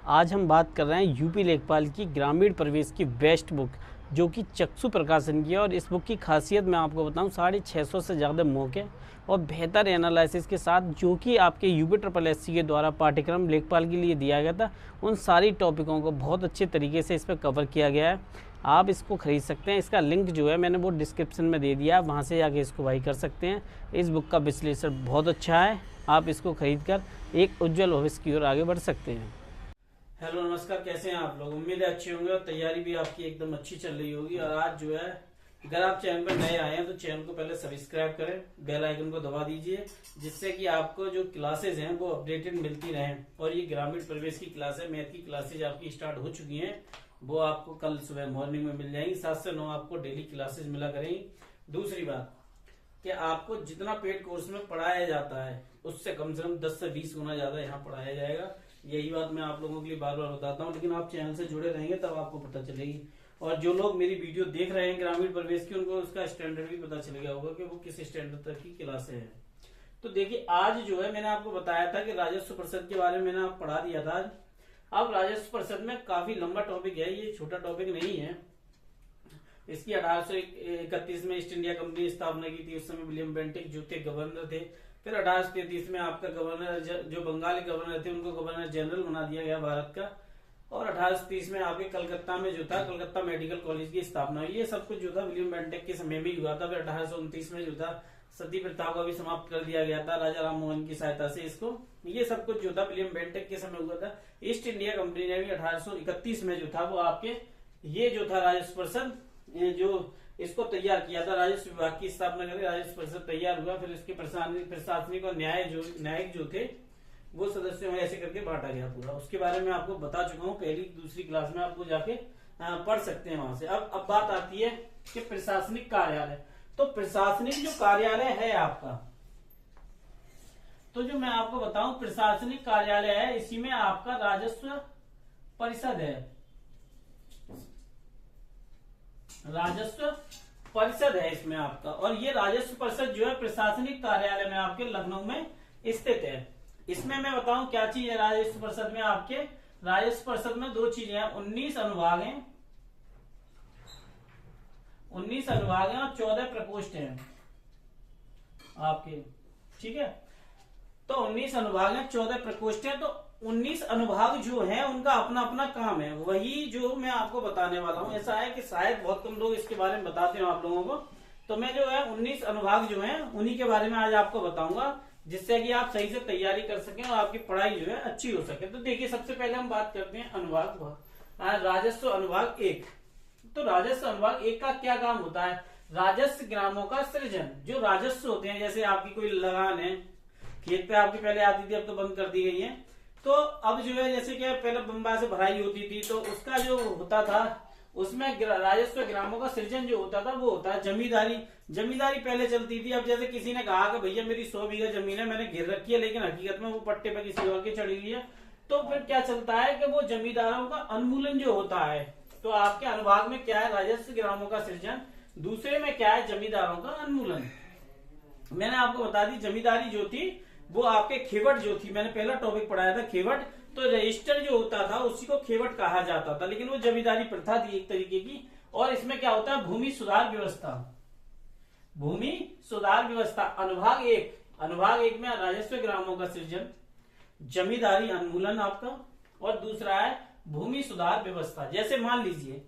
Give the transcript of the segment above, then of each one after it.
आज हम बात कर रहे हैं यूपी लेखपाल की ग्रामीण प्रवेश की बेस्ट बुक, जो कि चक्षु प्रकाशन की है। और इस बुक की खासियत मैं आपको बताऊं, 650 से ज़्यादा मौके और बेहतर एनालिसिस के साथ, जो कि आपके यूपी ट्रिपल एससी के द्वारा पाठ्यक्रम लेखपाल के लिए दिया गया था, उन सारी टॉपिकों को बहुत अच्छे तरीके से इस पर कवर किया गया है। आप इसको खरीद सकते हैं। इसका लिंक जो है मैंने वो डिस्क्रिप्शन में दे दिया, वहाँ से जाके इसको बाई कर सकते हैं। इस बुक का विश्लेषण बहुत अच्छा है, आप इसको खरीद कर एक उज्जवल भविष्य की ओर आगे बढ़ सकते हैं। हेलो नमस्कार, कैसे हैं आप लोग? उम्मीद है अच्छे होंगे और तैयारी भी आपकी एकदम अच्छी चल रही होगी। और आज जो है, अगर आप चैनल पर नए आए हैं तो चैनल को पहले सब्सक्राइब करें, बेल आइकन को दबा दीजिए, जिससे कि आपको जो क्लासेज हैं वो अपडेटेड मिलती रहें। और ये ग्रामीण प्रवेश की क्लास है, मैथ की क्लासेज आपकी स्टार्ट हो चुकी हैं, वो आपको कल सुबह मॉर्निंग में मिल जाएंगी। 7 से 9 आपको डेली क्लासेज मिला करेंगी। दूसरी बात कि आपको जितना पेड कोर्स में पढ़ाया जाता है, उससे कम 10 से 20 गुना ज्यादा यहाँ पढ़ाया जाएगा। यही बात मैं आप लोगों के लिए बार बार बताता हूँ, लेकिन आप चैनल से जुड़े रहेंगे तब आपको पता चलेगी। और जो लोग मेरी वीडियो देख रहे हैं ग्रामीण प्रवेश की, उनको उसका स्टैंडर्ड भी पता चल गया होगा कि वो किस स्टैंडर्ड तक की क्लासे है। तो देखिए, आज जो है मैंने आपको बताया था कि राजस्व परिषद के बारे में मैंने आप पढ़ा दिया था। अब राजस्व परिषद में काफी लंबा टॉपिक है, ये छोटा टॉपिक नहीं है। इसकी 1831 में ईस्ट इंडिया कंपनी की स्थापना की थी। उस समय विलियम बेंटिक जो थे गवर्नर थे। फिर 1833 में आपका गवर्नर जो बंगाली गवर्नर थे, उनको गवर्नर जनरल बना दिया गया भारत का। और 1830 में आपके कलकत्ता में जो था, कलकत्ता मेडिकल कॉलेज की स्थापना हुई। ये सब कुछ जो था विलियम बेंटिक के समय में हुआ था। फिर 1829 में जो था सती प्रथा को भी समाप्त कर दिया गया था राजा राम मोहन की सहायता से इसको। ये सब कुछ जो था विलियम बेंटिक के समय हुआ था। ईस्ट इंडिया कंपनी ने भी 1831 में जो था वो आपके ये जो था राजस्व परिषद जो इसको तैयार किया था, राजस्व विभाग की स्थापना करके राजस्व परिषद तैयार हुआ। फिर इसके प्रशासनिक और न्यायिक जो थे वो सदस्यों में ऐसे करके बांटा गया पूरा। उसके बारे में आपको बता चुका हूँ, पहली दूसरी क्लास में आपको जाके पढ़ सकते हैं वहां से। अब बात आती है कि प्रशासनिक कार्यालय। तो प्रशासनिक जो कार्यालय है आपका, तो जो मैं आपको बताऊं प्रशासनिक कार्यालय है, इसी में आपका राजस्व परिषद है। राजस्व परिषद है इसमें आपका। और ये राजस्व परिषद जो है प्रशासनिक कार्यालय में आपके लखनऊ में स्थित है। इसमें मैं बताऊं क्या चीज है राजस्व परिषद में आपके। राजस्व परिषद में 2 चीजें हैं, 19 अनुभाग हैं, 19 अनुभाग हैं और 14 प्रकोष्ठ हैं आपके। ठीक है, तो 19 अनुभाग हैं, 14 प्रकोष्ठ हैं। तो 19 अनुभाग जो है उनका अपना अपना काम है, वही जो मैं आपको बताने वाला हूं। ऐसा है कि शायद बहुत कम लोग इसके बारे में बताते हो आप लोगों को। तो मैं जो है 19 अनुभाग जो है उन्हीं के बारे में आज आपको बताऊंगा, जिससे कि आप सही से तैयारी कर सकें और आपकी पढ़ाई जो है अच्छी हो सके। तो देखिए, सबसे पहले हम बात करते हैं अनुभाग राजस्व अनुभाग 1। तो राजस्व अनुभाग 1 का क्या काम होता है? राजस्व ग्रामों का सृजन। जो राजस्व होते हैं, जैसे आपकी कोई लगान है, खेत पे आपकी पहले आती थी, अब तो बंद कर दी गई है। तो अब जो है, जैसे कि पहले बम्बा से भराई होती थी, तो उसका जो होता था उसमें राजस्व ग्रामों का सृजन जो होता था वो होता है जमींदारी। जमींदारी पहले चलती थी। अब जैसे किसी ने कहा कि भैया मेरी 100 बीघा जमीन है, मैंने घेर रखी है, लेकिन हकीकत में वो पट्टे पे किसी और की चढ़ी हुई है, तो फिर क्या चलता है कि वो जमींदारों का उन्मूलन जो होता है। तो आपके अनुभाग में क्या है? राजस्व ग्रामों का सृजन। दूसरे में क्या है? जमींदारों का उन्मूलन। मैंने आपको बता दी, जमींदारी जो थी वो आपके खेवट जो थी, मैंने पहला टॉपिक पढ़ाया था खेवट। तो रजिस्टर जो होता था उसी को खेवट कहा जाता था, लेकिन वो जमींदारी प्रथा थी एक तरीके की। और इसमें क्या होता है? भूमि सुधार व्यवस्था। भूमि सुधार व्यवस्था अनुभाग 1। अनुभाग 1 में राजस्व ग्रामों का सृजन, जमींदारी उन्मूलन आपका, और दूसरा है भूमि सुधार व्यवस्था। जैसे मान लीजिए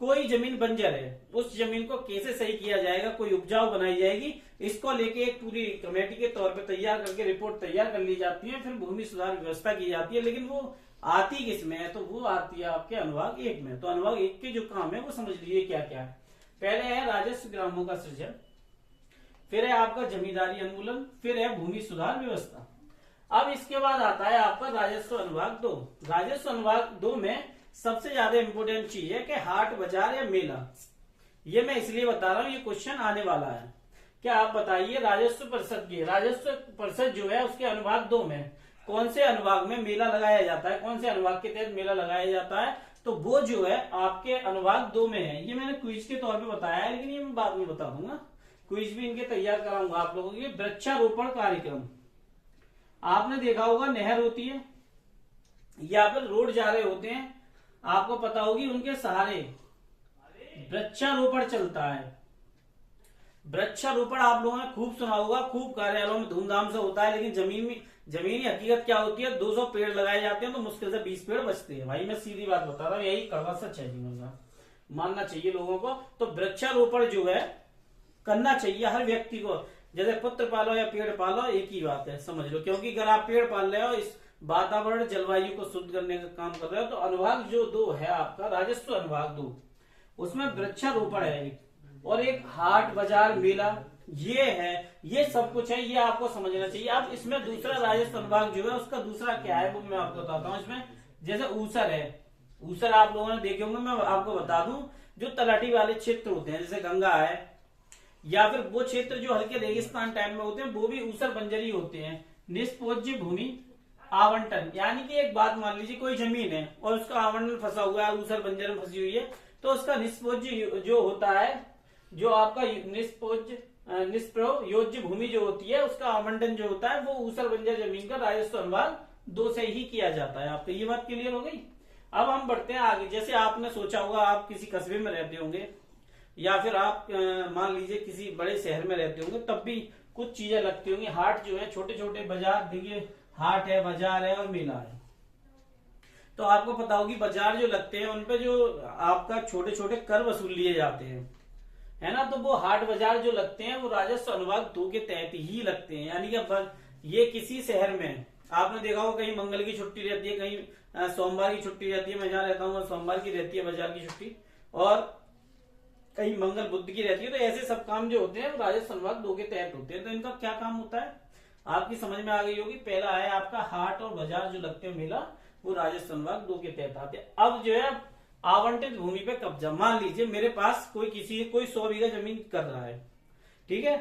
कोई जमीन बंजर है, उस जमीन को कैसे सही किया जाएगा, कोई उपजाऊ बनाई जाएगी, इसको लेके एक पूरी कमेटी के तौर पे तैयार करके रिपोर्ट तैयार कर ली जाती है। फिर भूमि सुधार व्यवस्था की जाती है। लेकिन वो आती किस में है? तो वो आती है आपके अनुभाग 1 में। तो अनुभाग 1 के जो काम है वो समझ लीजिए क्या क्या है। पहले है राजस्व ग्रामों का सृजन, फिर है आपका जमींदारी उन्मूलन, फिर है भूमि सुधार व्यवस्था। अब इसके बाद आता है आपका राजस्व अनुभाग 2। राजस्व अनुभाग 2 में सबसे ज्यादा इंपोर्टेंट चीज है कि हाट बाजार या मेला। ये मैं इसलिए बता रहा हूं, ये क्वेश्चन आने वाला है। क्या आप बताइए, राजस्व परिषद की राजस्व परिषद जो है उसके अनुभाग 2 में कौन से अनुभाग में मेला लगाया जाता है, कौन से अनुभाग के तहत मेला लगाया जाता है? तो वो जो है आपके अनुभाग 2 में है। ये मैंने क्विज के तौर पे बताया है, लेकिन ये मैं बाद में बता दूंगा। क्विज भी इनके तैयार कराऊंगा आप लोगों के। वृक्षारोपण कार्यक्रम, आपने देखा होगा नहर होती है, या फिर रोड जा रहे होते हैं, आपको पता होगी उनके सहारे वृक्षारोपण चलता है। वृक्षारोपण आप लोगों ने खूब सुना होगा, खूब कार्यालयों में धूमधाम से होता है, लेकिन जमीनी हकीकत क्या होती है, 200 पेड़ लगाए जाते हैं तो मुश्किल से 20 पेड़ बचते हैं। भाई मैं सीधी बात बता रहा हूँ, यही कड़वा सच है जीवन का, मानना चाहिए लोगों को। तो वृक्षारोपण जो है करना चाहिए हर व्यक्ति को। जैसे पुत्र पालो या पेड़ पालो, एक ही बात है, समझ लो। क्योंकि अगर आप पेड़ पाल रहे हो, इस वातावरण जलवायु को शुद्ध करने का काम कर रहे हो, तो अनुभाग जो 2 है आपका, राजस्व अनुभाग 2, उसमें वृक्षारोपण है एक, और एक हाट बाजार मेला, ये है, ये सब कुछ है, ये आपको समझना चाहिए। अब इसमें दूसरा राजस्व अनुभाग जो है उसका दूसरा क्या है वो मैं आपको बताता हूँ। इसमें जैसे ऊसर है, ऊसर आप लोगों ने देखे होंगे, मैं आपको बता दूं, जो तलहटी वाले क्षेत्र होते हैं, जैसे गंगा है, या फिर वो क्षेत्र जो हल्के रेगिस्तान टाइप में होते हैं, वो भी ऊसर बंजरी होते हैं। निष्पोज्य भूमि आवंटन, यानी कि एक बात मान लीजिए कोई जमीन है और उसका आवंटन फंसा हुआ है, ऊसर बंजर में फंसी हुई है, तो उसका निष्पोज्य जो होता है, जो आपका निष्प्रयोज्य भूमि जो होती है, उसका आवंटन जो होता है वो ऊसर बंजर जमीन का राजस्व अनुभाग 2 से ही किया जाता है। आपको ये बात क्लियर हो गई। अब हम बढ़ते हैं आगे। जैसे आपने सोचा होगा, आप किसी कस्बे में रहते होंगे या फिर आप मान लीजिए किसी बड़े शहर में रहते होंगे, तब भी कुछ चीजें लगती होंगी। हाट जो है, छोटे छोटे बाजार, देखिए हाट है, बाजार है और मेला है। तो आपको पता होगी बाजार जो लगते हैं उनपे जो आपका छोटे छोटे कर वसूल लिए जाते हैं, है ना। तो वो हाट बाजार जो लगते हैं वो राजस्व अनुभाग 2 के तहत ही लगते हैं। यानी कि ये किसी शहर में आपने देखा होगा, कहीं मंगल की छुट्टी रहती है, कहीं सोमवार की छुट्टी रहती है। मैं जहाँ रहता हूँ सोमवार की रहती है बाजार की छुट्टी, और कहीं मंगल बुद्ध की रहती है। तो ऐसे सब काम जो होते हैं वो राजस्व अनुभाग 2 के तहत होते हैं। तो इनका क्या काम होता है आपकी समझ में आ गई होगी। पहला है आपका हाट और बाजार जो लगते हैं, मेला, वो राजस्व अनुभाग 2 के तहत आते हैं। अब जो है आवंटित भूमि पे कब्जा, मान लीजिए मेरे पास कोई 100 बीघा जमीन कर रहा है, ठीक है।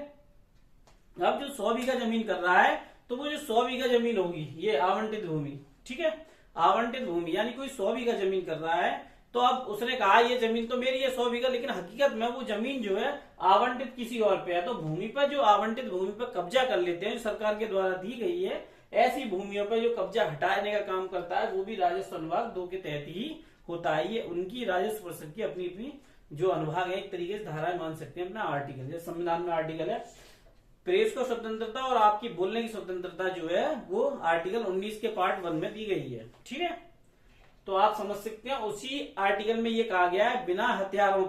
अब जो 100 बीघा जमीन कर रहा है, तो वो जो 100 बीघा जमीन होगी ये आवंटित भूमि, ठीक है। आवंटित भूमि यानी कोई 100 बीघा जमीन कर रहा है, तो अब उसने कहा ये जमीन तो मेरी है 100 बीघा, लेकिन हकीकत में वो जमीन जो है आवंटित किसी और पे है। तो भूमि पर जो आवंटित भूमि पर कब्जा कर लेते हैं, जो सरकार के द्वारा दी गई है, ऐसी भूमियों पर जो कब्जा हटाने का काम करता है, वो भी राजस्व अनुभाग 2 के तहत ही होता है। ये उनकी राजस्व परिषद की अपनी अपनी जो अनुभाग है, एक तरीके से धाराएं मान सकते हैं अपना आर्टिकल। जैसे संविधान में आर्टिकल है प्रेस को स्वतंत्रता और आपकी बोलने की स्वतंत्रता जो है वो आर्टिकल 19 के पार्ट 1 में दी गई है, ठीक है। तो आप समझ सकते हैं उसी आर्टिकल में ये कहा गया है बिना हथियारों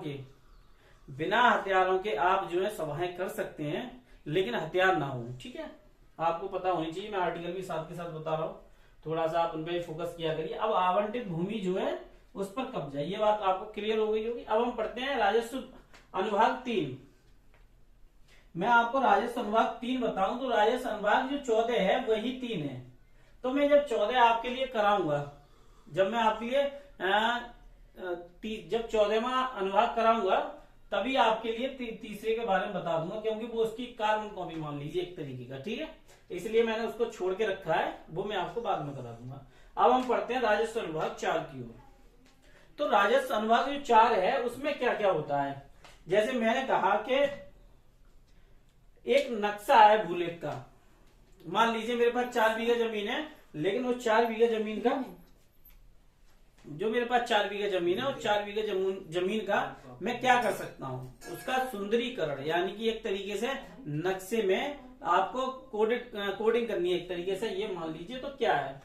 के आप जो है सभाएं कर सकते हैं, लेकिन हथियार ना हो, ठीक है। आपको पता होनी चाहिए, मैं आर्टिकल भी साथ के साथ बता रहा हूँ, थोड़ा सा आप उन पर फोकस किया करिए। अब आवंटित भूमि जो है उस पर कब्जा, ये बात आपको क्लियर हो गई होगी। अब हम पढ़ते हैं राजस्व अनुभाग 3। मैं आपको राजस्व अनुभाग 3 बताऊं तो राजस्व अनुभाग जो 14 है वही 3 है। तो मैं जब 14 आपके लिए कराऊंगा, जब मैं आपके लिए जब 14वां अनुभाग कराऊंगा, तभी आपके लिए तीसरे के बारे में बता दूंगा, क्योंकि वो उसकी कार्बन कॉपी मान लीजिए एक तरीके का, ठीक है। इसलिए मैंने उसको छोड़ के रखा है, वो मैं आपको बाद में करा दूंगा। अब हम पढ़ते हैं राजस्व अनुभाग 4 की ओर। तो राजस्व अनुभाग जो 4 है उसमें क्या क्या होता है। जैसे मैंने कहा कि एक नक्शा है भूलेख का, मान लीजिए मेरे पास 4 बीघा जमीन है, लेकिन वो 4 बीघा जमीन का जो मेरे पास 4 बीघा जमीन है, और 4 बीघा जमीन का मैं क्या कर सकता हूं, उसका सुंदरीकरण, यानी कि एक तरीके से नक्शे में आपको कोडिंग करनी है एक तरीके से, ये मान लीजिए। तो क्या है,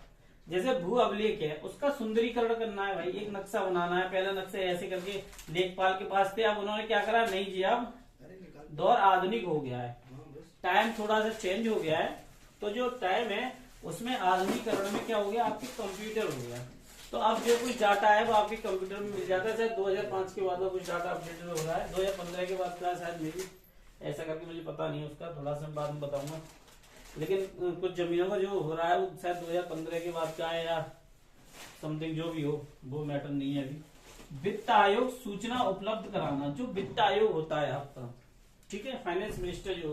जैसे भू अभिलेख है, उसका सुंदरीकरण करना है भाई, एक नक्शा बनाना है। पहले नक्शे ऐसे करके लेखपाल के पास थे, अब उन्होंने क्या करा, नहीं जी अब दौर आधुनिक हो गया है, टाइम थोड़ा सा चेंज हो गया है। तो जो टाइम है उसमें आधुनिकीकरण में क्या हो गया, आपके कंप्यूटर हो गया। तो अब जो कुछ डाटा है वो आपके कंप्यूटर में मिल जाता है। शायद 2005 के बाद कुछ डाटा अपडेटेड हो रहा है, 2015 के बाद का शायद मेरी ऐसा करके, मुझे पता नहीं है उसका, थोड़ा सा बाद में बताऊंगा। लेकिन कुछ जमीनों का जो हो रहा है वो शायद 2015 के बाद का है या समथिंग, जो भी हो वो मैटर नहीं है अभी। वित्त आयोग सूचना उपलब्ध कराना, जो वित्त आयोग होता है आपका, ठीक है, फाइनेंस मिनिस्टर जो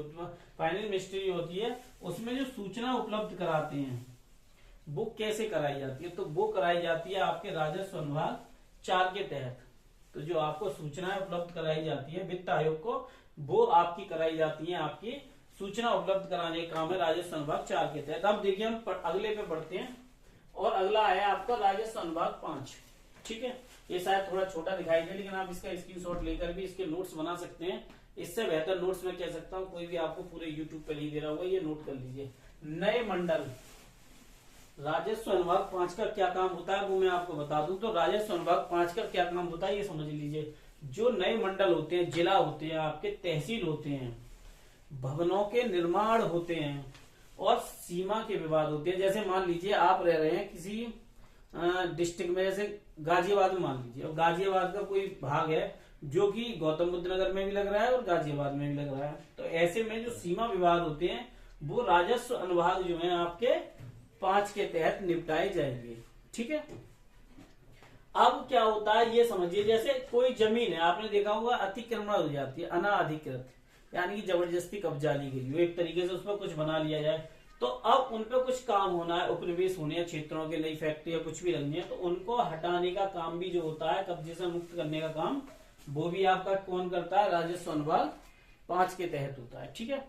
होती है उसमें जो सूचना उपलब्ध कराते हैं वो कैसे कराई जाती है, तो वो कराई जाती है आपके राजस्व अनुभाग 4 के तहत। तो जो आपको सूचनाएं उपलब्ध कराई जाती है वित्त आयोग को, वो आपकी कराई जाती है, आपकी सूचना उपलब्ध कराने का काम है राजस्व अनुभाग 4 के तहत। अब देखिए हम अगले पे बढ़ते हैं, और अगला आया आपका राजस्व अनुभाग 5। ठीक है, ये शायद थोड़ा छोटा दिखाई दे, लेकिन आप इसका स्क्रीनशॉट लेकर भी इसके नोट्स बना सकते हैं। इससे बेहतर नोट्स मैं कह सकता हूँ, कोई भी आपको पूरे यूट्यूब पे नहीं दे रहा होगा, ये नोट कर लीजिए। नए मंडल, राजस्व अनुभाग 5 का क्या काम होता है वो मैं आपको बता दूं। तो राजस्व अनुभाग 5 का क्या काम होता है ये समझ लीजिए। जो नए मंडल होते हैं, जिला होते हैं, आपके तहसील होते हैं, भवनों के निर्माण होते हैं और सीमा के विवाद होते हैं। जैसे मान लीजिए आप रह रहे हैं किसी डिस्ट्रिक्ट में, जैसे गाजियाबाद में मान लीजिए, और गाजियाबाद का कोई भाग है जो कि गौतम बुद्ध नगर में भी लग रहा है और गाजियाबाद में भी लग रहा है। तो ऐसे में जो सीमा विवाद होते हैं वो राजस्व अनुभाग जो है आपके 5 के तहत निपटाए जाएंगे। ठीक है, अब क्या होता है ये समझिए। जैसे कोई जमीन है, आपने देखा होगा अतिक्रमण हो जाती है, अनाधिकृत, यानी कि जबरदस्ती कब्जा ली गई हो, एक तरीके से उस पर कुछ बना लिया जाए। तो अब उन पर कुछ काम होना है, उपनिवेश होने, क्षेत्रों के नई फैक्ट्री या कुछ भी लगनी है, तो उनको हटाने का काम भी जो होता है, कब्जे से मुक्त करने का काम, वो भी आपका कौन करता है? राजस्व अनुभाग 5 के तहत होता है। ठीक है,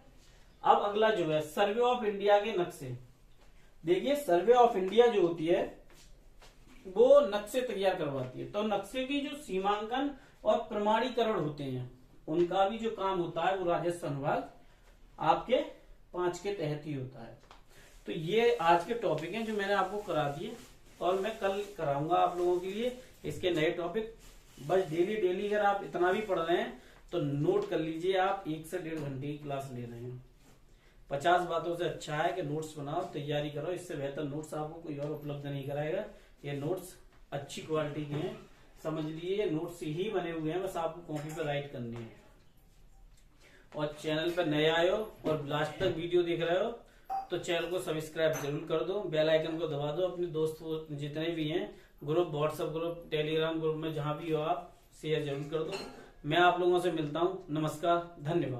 अब अगला जो है सर्वे ऑफ इंडिया के नक्शे। देखिए सर्वे ऑफ इंडिया जो होती है वो नक्शे तैयार करवाती है। तो नक्शे की जो सीमांकन और प्रमाणीकरण होते हैं उनका भी जो काम होता है वो राजस्व अनुभाग आपके 5 के तहत ही होता है। तो ये आज के टॉपिक हैं जो मैंने आपको करा दिए, और मैं कल कराऊंगा आप लोगों के लिए इसके नए टॉपिक। बस डेली अगर आप इतना भी पढ़ रहे हैं तो नोट कर लीजिए, आप 1 से 1.5 घंटे की क्लास ले रहे हैं। 50 बातों से अच्छा है कि नोट्स बनाओ, तैयारी करो। इससे बेहतर नोट्स आपको कोई और उपलब्ध नहीं कराएगा। ये नोट्स अच्छी क्वालिटी के हैं, समझ लीजिए ये नोट्स ही बने हुए हैं, बस आपको कॉपी पर राइट करनी है। और चैनल पर नए आए हो और लास्ट तक वीडियो देख रहे हो तो चैनल को सब्सक्राइब जरूर कर दो, बेल आइकन को दबा दो। अपने दोस्त जितने भी हैं, group, WhatsApp group, Telegram group में जहां भी हो आप शेयर जरूर कर दो। मैं आप लोगों से मिलता हूं। नमस्कार, धन्यवाद।